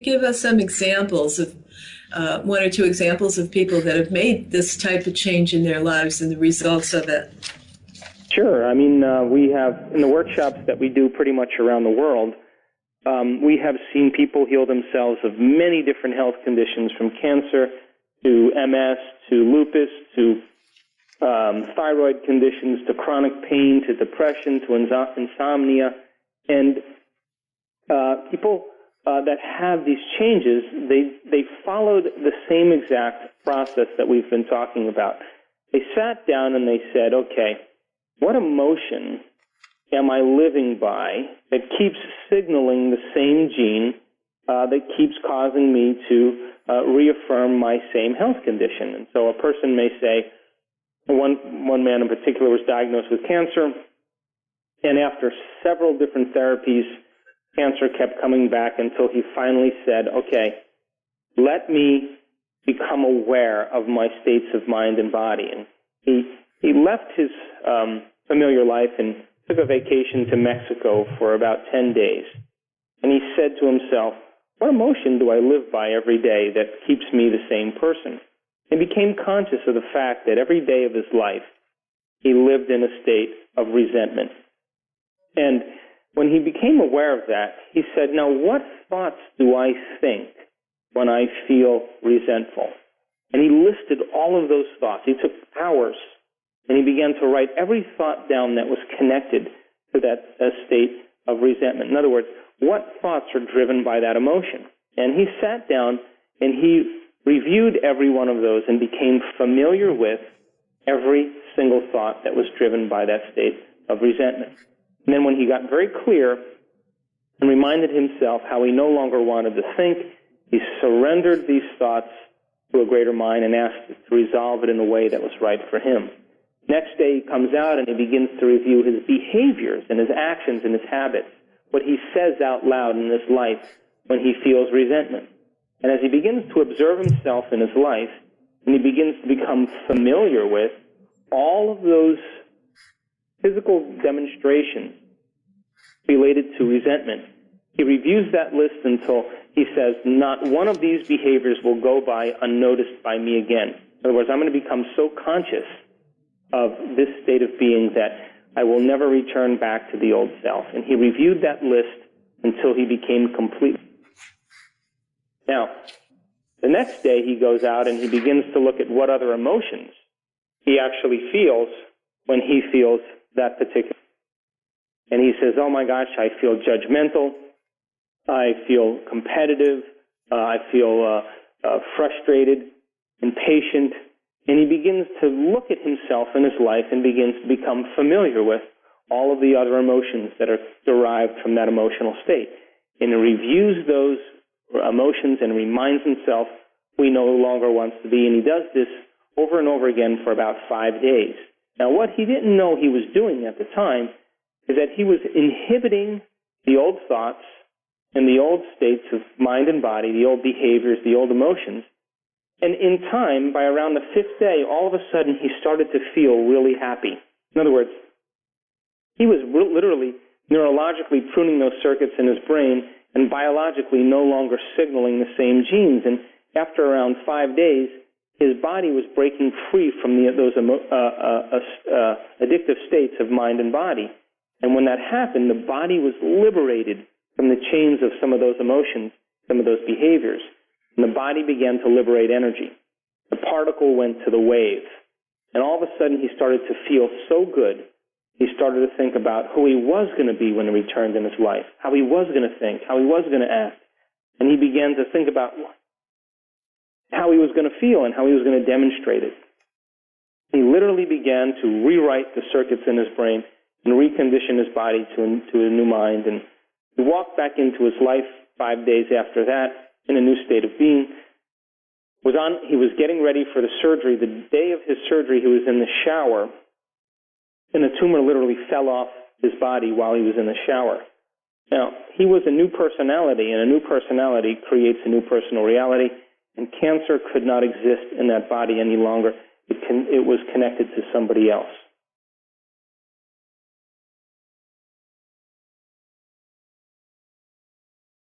Give us some examples of one or two examples of people that have made this type of change in their lives and the results of it. Sure. I mean, we have, in the workshops that we do pretty much around the world, we have seen people heal themselves of many different health conditions, from cancer to MS to lupus to thyroid conditions to chronic pain to depression to insomnia. And people that have these changes, they followed the same exact process that we've been talking about. They sat down and they said, okay, what emotion am I living by that keeps signaling the same gene that keeps causing me to reaffirm my same health condition? And so a person may say, one man in particular was diagnosed with cancer, and after several different therapies, cancer kept coming back until he finally said, okay, let me become aware of my states of mind and body. And he left his familiar life and took a vacation to Mexico for about 10 days. And he said to himself, what emotion do I live by every day that keeps me the same person? And became conscious of the fact that every day of his life, he lived in a state of resentment. And when he became aware of that, he said, now what thoughts do I think when I feel resentful? And he listed all of those thoughts. He took hours, and he began to write every thought down that was connected to that state of resentment. In other words, what thoughts are driven by that emotion? And he sat down and he reviewed every one of those and became familiar with every single thought that was driven by that state of resentment. And then when he got very clear and reminded himself how he no longer wanted to think, he surrendered these thoughts to a greater mind and asked to resolve it in a way that was right for him. Next day he comes out and he begins to review his behaviors and his actions and his habits, what he says out loud in his life when he feels resentment. And as he begins to observe himself in his life, and he begins to become familiar with all of those physical demonstrations related to resentment, he reviews that list until he says, not one of these behaviors will go by unnoticed by me again. In other words, I'm going to become so conscious of this state of being that I will never return back to the old self. And he reviewed that list until he became complete. Now, the next day he goes out and he begins to look at what other emotions he actually feels when he feels that particular. And he says, oh my gosh, I feel judgmental, I feel competitive, I feel frustrated, impatient. And he begins to look at himself in his life and begins to become familiar with all of the other emotions that are derived from that emotional state. And he reviews those emotions and reminds himself who he no longer wants to be. And he does this over and over again for about 5 days. Now, what he didn't know he was doing at the time is that he was inhibiting the old thoughts and the old states of mind and body, the old behaviors, the old emotions. And in time, by around the 5th day, all of a sudden he started to feel really happy. In other words, he was literally neurologically pruning those circuits in his brain and biologically no longer signaling the same genes. And after around 5 days, his body was breaking free from those addictive states of mind and body. And when that happened, the body was liberated from the chains of some of those emotions, some of those behaviors. And the body began to liberate energy. The particle went to the wave. And all of a sudden, he started to feel so good. He started to think about who he was going to be when he returned in his life, how he was going to think, how he was going to act. And he began to think about how he was going to feel and how he was going to demonstrate it. He literally began to rewrite the circuits in his brain and recondition his body to a new mind. And he walked back into his life 5 days after that in a new state of being. He was getting ready for the surgery. The day of his surgery, he was in the shower, and the tumor literally fell off his body while he was in the shower. Now, he was a new personality, and a new personality creates a new personal reality, and cancer could not exist in that body any longer. It was connected to somebody else.